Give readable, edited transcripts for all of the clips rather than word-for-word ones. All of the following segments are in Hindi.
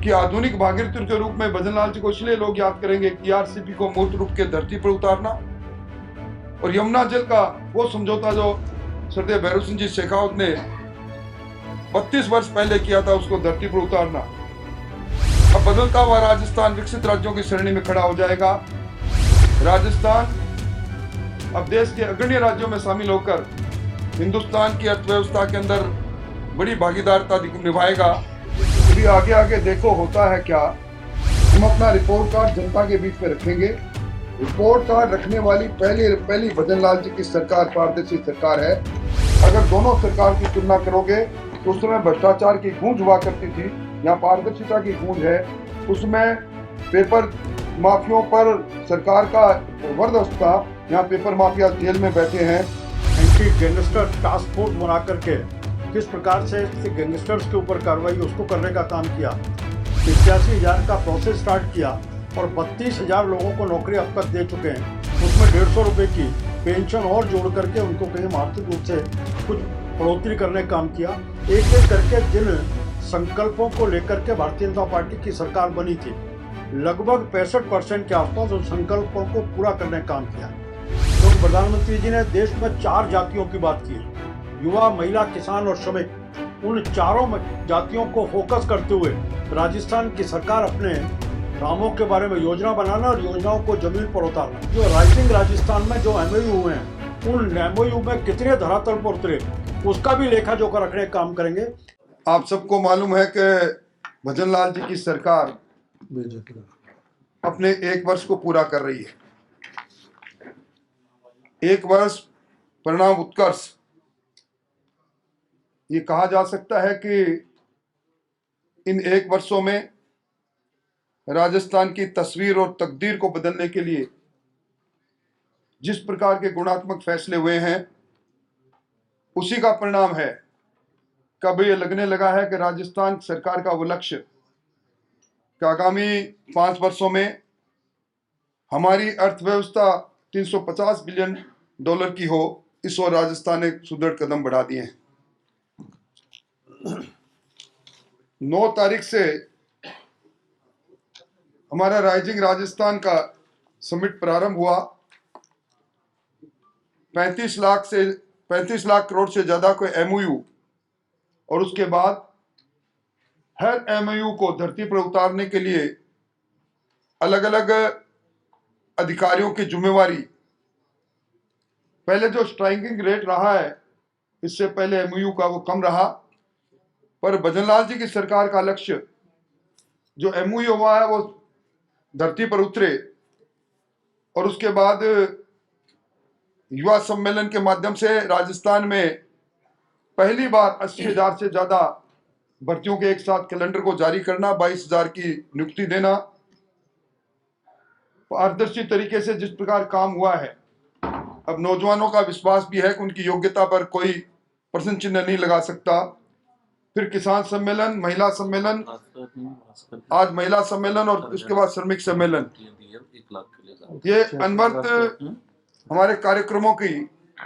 कि आधुनिक भागीरथी के रूप में भजनलाल जी को इसलिए लोग याद करेंगे कि आरसीपी को मूर्त रूप के धरती पर उतारना और यमुना जल का वो समझौता जो सरदेव भैरव सिंह जी शेखावत ने 32 वर्ष पहले किया था, उसको धरती पर उतारना। अब बदलता हुआ राजस्थान विकसित राज्यों की श्रेणी में खड़ा हो जाएगा। राजस्थान अब देश के अग्रणी राज्यों में शामिल होकर हिंदुस्तान की अर्थव्यवस्था के अंदर बड़ी भागीदारिता निभाएगा। अभी आगे आगे देखो होता है क्या। हम अपना रिपोर्ट कार्ड जनता के बीच में रखेंगे। रिपोर्ट कार्ड रखने वाली पहली भजनलाल जी की सरकार पारदर्शी सरकार है। अगर दोनों सरकार की तुलना करोगे तो उस समय भ्रष्टाचार की गूंज हुआ करती थी, यहाँ पारदर्शिता की गूंज है। उसमें पेपर माफियों पर सरकार का जबरदस्त था, यहाँ पेपर माफिया जेल में बैठे हैं। एंटी गैंगस्टर टास्क फोर्स बना करके किस प्रकार से गैंगस्टर्स के ऊपर कार्रवाई उसको करने का काम किया। 81,000 का प्रोसेस स्टार्ट किया और 32,000 लोगों को नौकरी अब तक दे चुके हैं। उसमें 150 रुपये की पेंशन और जोड़ करके उनको कहीं आर्थिक रूप से कुछ बढ़ोतरी करने का काम किया। एक एक करके जिन संकल्पों को लेकर के भारतीय जनता पार्टी की सरकार बनी थी, लगभग 65% के आसपास उन संकल्पों को पूरा करने का काम किया। तो प्रधानमंत्री जी ने देश में 4 जातियों की बात की, युवा, महिला, किसान और श्रमिक। उन चारों जातियों को फोकस करते हुए राजस्थान की सरकार अपने कामों के बारे में योजना बनाना और योजनाओं को जमीन पर उतारना। जो राइजिंग राजस्थान में जो MOU हुए हैं, उन MOU में कितने धरातल पर उतरे, उसका भी लेखा जोखा रखने का काम करेंगे। आप सबको मालूम है कि भजनलाल जी की सरकार अपने 1 वर्ष को पूरा कर रही है। 1 वर्ष परिणाम उत्कर्ष, ये कहा जा सकता है कि इन 1 वर्षों में राजस्थान की तस्वीर और तकदीर को बदलने के लिए जिस प्रकार के गुणात्मक फैसले हुए हैं, उसी का परिणाम है। कब ये लगने लगा है कि राजस्थान सरकार का वो लक्ष्य कि आगामी 5 वर्षों में हमारी अर्थव्यवस्था $350 बिलियन की हो, इस ओर राजस्थान ने सुदृढ़ कदम बढ़ा दिए हैं। 9 तारीख से हमारा राइजिंग राजस्थान का समिट प्रारंभ हुआ। 35 लाख करोड़ से ज्यादा कोई MOU और उसके बाद हर MOU को धरती पर उतारने के लिए अलग अलग अधिकारियों की जिम्मेवारी। पहले जो स्ट्राइकिंग रेट रहा है, इससे पहले MOU का वो कम रहा, पर भजनलाल जी की सरकार का लक्ष्य जो MOU हुआ है वो धरती पर उतरे। और उसके बाद युवा सम्मेलन के माध्यम से राजस्थान में पहली बार 80,000 से ज्यादा भर्तियों के एक साथ कैलेंडर को जारी करना, 22,000 की नियुक्ति देना। पारदर्शी तरीके से जिस प्रकार काम हुआ है, अब नौजवानों का विश्वास भी है कि उनकी योग्यता पर कोई प्रश्न चिन्ह नहीं लगा सकता। फिर किसान सम्मेलन, महिला सम्मेलन, आज महिला सम्मेलन और उसके बाद श्रमिक सम्मेलन। ये अनवरत हमारे कार्यक्रमों की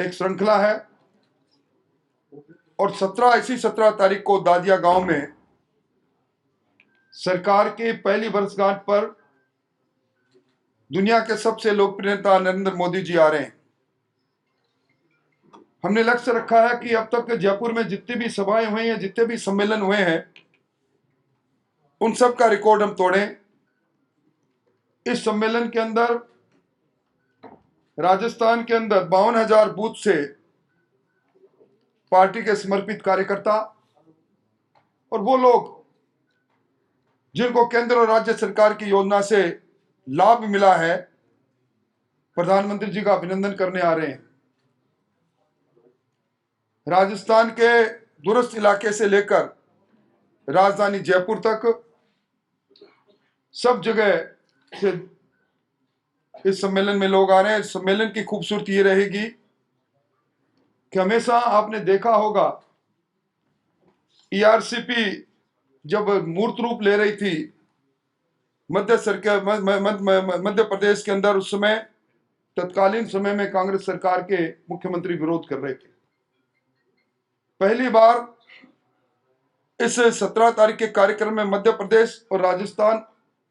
एक श्रृंखला है। और 17 तारीख को दादिया गांव में सरकार की पहली वर्षगांठ पर दुनिया के सबसे लोकप्रिय नेता नरेंद्र मोदी जी आ रहे हैं। हमने लक्ष्य रखा है कि अब तक जयपुर में जितनी भी सभाएं हुई हैं, जितने भी सम्मेलन हुए हैं, उन सब का रिकॉर्ड हम तोड़ें। इस सम्मेलन के अंदर राजस्थान के अंदर 52,000 बूथ से पार्टी के समर्पित कार्यकर्ता और वो लोग जिनको केंद्र और राज्य सरकार की योजना से लाभ मिला है, प्रधानमंत्री जी का अभिनंदन करने आ रहे हैं। राजस्थान के दूरस्थ इलाके से लेकर राजधानी जयपुर तक सब जगह से इस सम्मेलन में लोग आ रहे हैं। इस सम्मेलन की खूबसूरती ये रहेगी कि हमेशा आपने देखा होगा ERCP जब मूर्त रूप ले रही थी मध्य प्रदेश के अंदर, उस समय तत्कालीन समय में कांग्रेस सरकार के मुख्यमंत्री विरोध कर रहे थे। पहली बार इस 17 तारीख के कार्यक्रम में मध्य प्रदेश और राजस्थान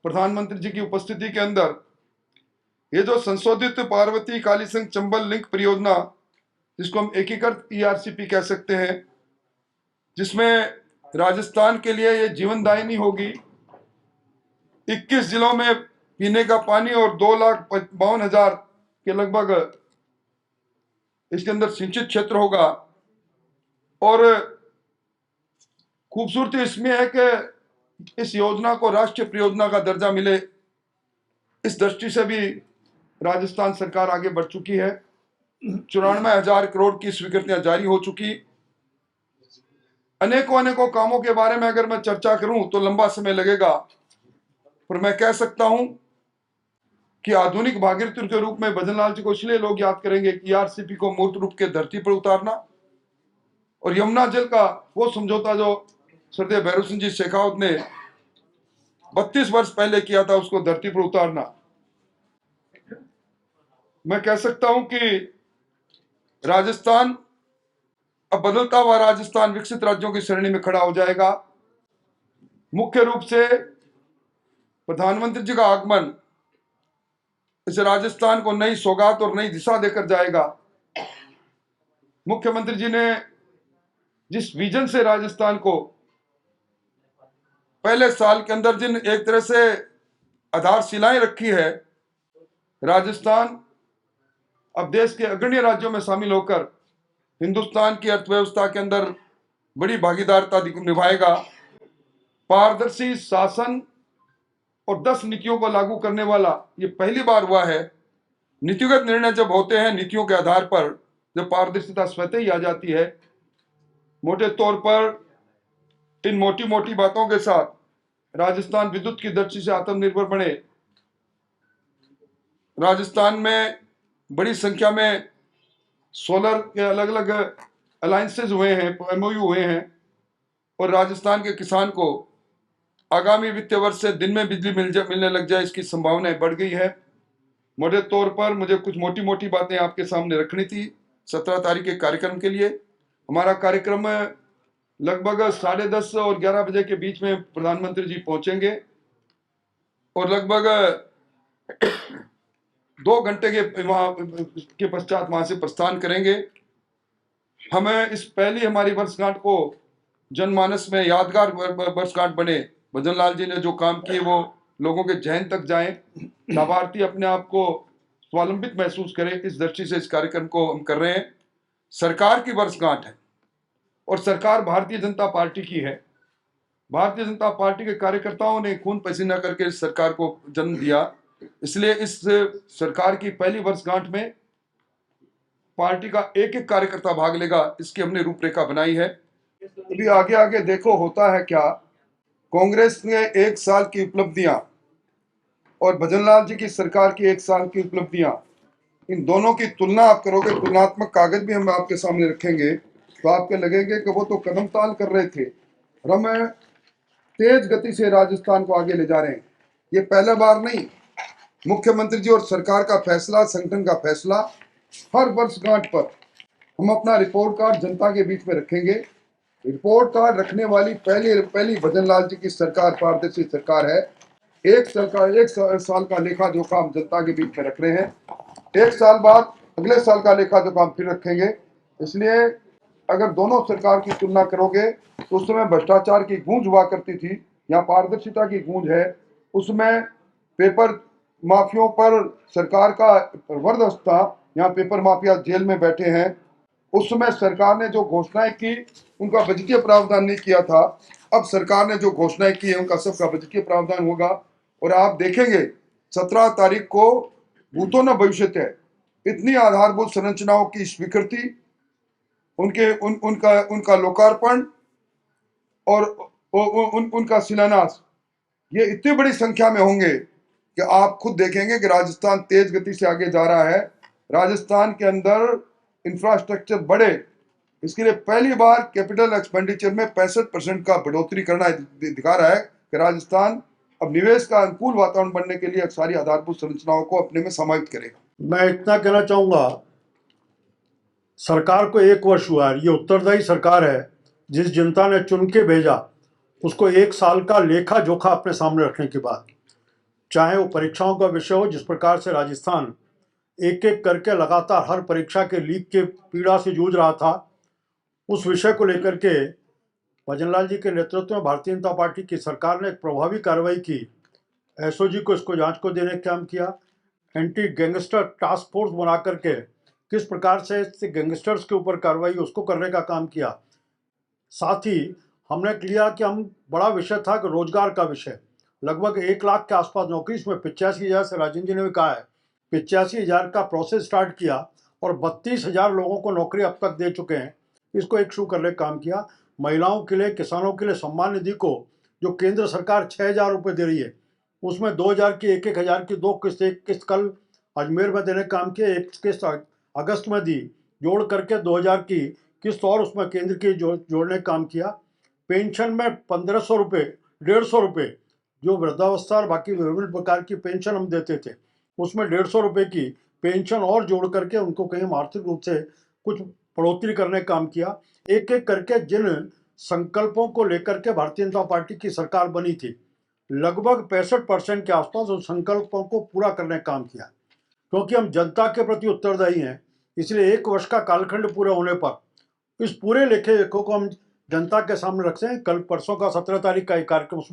प्रधानमंत्री जी की उपस्थिति के अंदर ये जो संशोधित पार्वती कालीसिंह चंबल लिंक परियोजना, जिसको हम एकीकृत ERCP कह सकते हैं, जिसमें राजस्थान के लिए ये जीवनदायिनी होगी। 21 जिलों में पीने का पानी और 2,52,000 के लगभग इसके अंदर सिंचित क्षेत्र होगा। और खूबसूरती इसमें है कि इस योजना को राष्ट्रीय परियोजना का दर्जा मिले, इस दृष्टि से भी राजस्थान सरकार आगे बढ़ चुकी है। 94,000 करोड़ की स्वीकृतियां जारी हो चुकी। अनेकों कामों के बारे में अगर मैं चर्चा करूं तो लंबा समय लगेगा, पर मैं कह सकता हूं कि आधुनिक भागीरथी के रूप में भजनलाल जी को इसलिए लोग याद करेंगे कि ERCP को मूर्त रूप के धरती पर उतारना और यमुना जल का वो समझौता जो सरदेव भैरव सिंह जी शेखावत ने 32 वर्ष पहले किया था, उसको धरती पर उतारना। मैं कह सकता हूं कि राजस्थान अब बदलता हुआ राजस्थान विकसित राज्यों की श्रेणी में खड़ा हो जाएगा। मुख्य रूप से प्रधानमंत्री जी का आगमन इस राजस्थान को नई सौगात और नई दिशा देकर जाएगा। मुख्यमंत्री जी ने जिस विजन से राजस्थान को पहले साल के अंदर जिन एक तरह से आधारशिलाएं रखी है, राजस्थान अब देश के अग्रणी राज्यों में शामिल होकर हिंदुस्तान की अर्थव्यवस्था के अंदर बड़ी भागीदारिता निभाएगा। पारदर्शी शासन और 10 नीतियों को लागू करने वाला ये पहली बार हुआ है। नीतिगत निर्णय जब होते हैं नीतियों के आधार पर, जब पारदर्शिता स्वतः ही आ जाती है। मोटे तौर पर इन मोटी मोटी बातों के साथ राजस्थान विद्युत की दृष्टि से आत्मनिर्भर बने। राजस्थान में बड़ी संख्या में सोलर के अलग अलग अलायंसेज हुए हैं, MOU हुए हैं, और राजस्थान के किसान को आगामी वित्तीय वर्ष से दिन में बिजली मिलने लग जाए, इसकी संभावनाएं बढ़ गई है। मोटे तौर पर मुझे कुछ मोटी मोटी बातें आपके सामने रखनी थी 17 तारीख के कार्यक्रम के लिए। हमारा कार्यक्रम लगभग 10:30 और 11 बजे के बीच में प्रधानमंत्री जी पहुंचेंगे और लगभग 2 घंटे के पश्चात वहां से प्रस्थान करेंगे। हमें इस पहली हमारी वर्षगांठ को जनमानस में यादगार वर्षगांठ बने। भजनलाल जी ने जो काम किए वो लोगों के जहन तक जाए, लाभार्थी अपने आप को स्वावलंबित महसूस करें, इस दृष्टि से इस कार्यक्रम को हम कर रहे हैं। सरकार की वर्षगांठ है और सरकार भारतीय जनता पार्टी की है। भारतीय जनता पार्टी के कार्यकर्ताओं ने खून पसीना करके इस सरकार को जन्म दिया, इसलिए इस सरकार की पहली वर्षगांठ में पार्टी का एक एक कार्यकर्ता भाग लेगा, इसकी हमने रूपरेखा बनाई है। अभी आगे आगे देखो होता है क्या। कांग्रेस ने 1 साल की उपलब्धियां और भजनलाल जी की सरकार की 1 साल की उपलब्धियां, इन दोनों की तुलना आप करोगे, तुलनात्मक कागज भी हम आपके सामने रखेंगे, तो आपके लगेंगे कि वो तो कदम ताल कर रहे थे और हम तेज गति से राजस्थान को आगे ले जा रहे हैं। ये पहला बार नहीं, मुख्यमंत्री जी और सरकार का फैसला, संगठन का फैसला, हर वर्षगांठ पर हम अपना रिपोर्ट कार्ड जनता के बीच में रखेंगे। रिपोर्ट कार्ड रखने वाली पहली भजनलाल जी की सरकार पारदर्शी सरकार है। एक साल का लेखा जोखा हम जनता के बीच में रख रहे हैं। 1 साल बाद अगले साल का लेखा जोखा हम फिर रखेंगे। इसलिए अगर दोनों सरकार की तुलना करोगे तो उस समय भ्रष्टाचार की गूंज हुआ करती थी, यहाँ पारदर्शिता की गूंज है। उसमें पेपर माफियों पर सरकार का जबरदस्त था, यहाँ पेपर माफिया जेल में बैठे हैं। उस समय सरकार ने जो घोषणाएं की उनका बजटीय प्रावधान नहीं किया था। अब सरकार ने जो घोषणाएं की है उनका सबका बजटीय प्रावधान होगा और आप देखेंगे 17 तारीख को भूतो न भविष्यति है। इतनी आधारभूत संरचनाओं की स्वीकृति, उनका लोकार्पण और उनका शिलान्यास, ये इतनी बड़ी संख्या में होंगे कि आप खुद देखेंगे कि राजस्थान तेज गति से आगे जा रहा है। राजस्थान के अंदर इंफ्रास्ट्रक्चर बढ़े, इसके लिए पहली बार कैपिटल एक्सपेंडिचर में 65% का बढ़ोतरी करना दिखा रहा है कि राजस्थान अब निवेश का अनुकूल वातावरण बनने के लिए सारी आधारभूत संरचनाओं को अपने में समाहित करेगा। मैं इतना कहना चाहूँगा, सरकार को 1 वर्ष हुआ है, ये उत्तरदायी सरकार है जिस जनता ने चुन के भेजा उसको 1 साल का लेखा जोखा अपने सामने रखने की बात, चाहे वो परीक्षाओं का विषय हो, जिस प्रकार से राजस्थान एक एक करके लगातार हर परीक्षा के लीक के पीड़ा से जूझ रहा था, उस विषय को लेकर के भजनलाल जी के नेतृत्व में भारतीय जनता पार्टी की सरकार ने एक प्रभावी कार्रवाई की। एसओजी को इसको जांच को देने का काम किया, एंटी गैंगस्टर टास्क फोर्स बना करके किस प्रकार से गैंगस्टर्स के ऊपर कार्रवाई उसको करने का काम किया। साथ ही हमने लिया कि हम बड़ा विषय था कि रोजगार का विषय, लगभग 1 लाख के आसपास नौकरी, इसमें 85,000 से राजेंद्र जी ने भी कहा है 85,000 का प्रोसेस स्टार्ट किया और 32,000 लोगों को नौकरी अब तक दे चुके हैं। इसको एक शुरू करने का काम किया। महिलाओं के लिए, किसानों के लिए सम्मान निधि को जो केंद्र सरकार 6,000 रुपये दे रही है, उसमें 2,000 की 1,000 की 2 किस्त, एक किस्त कल अजमेर में देने का काम किया, एक किस्त अगस्त में दी, जोड़ करके 2,000 की किस्त और उसमें केंद्र की जोड़ने का काम किया। पेंशन में 1,500 रुपये, 150 रुपये जो वृद्धावस्था और बाकी विभिन्न प्रकार की पेंशन हम देते थे, उसमें 150 रुपये की पेंशन और जोड़ करके उनको कहीं आर्थिक रूप से कुछ बढ़ोतरी करने का काम किया। एक एक करके जिन संकल्पों को लेकर के भारतीय जनता पार्टी की सरकार बनी थी, लगभग 65% के आसपास उन संकल्पों को पूरा करने का काम किया। क्योंकि हम जनता के प्रति उत्तरदायी हैं, इसलिए 1 वर्ष का कालखंड पूरा होने पर इस पूरे लेखे को हम जनता के सामने रखते हैं। कल परसों का 17 तारीख का एक कार्यक्रम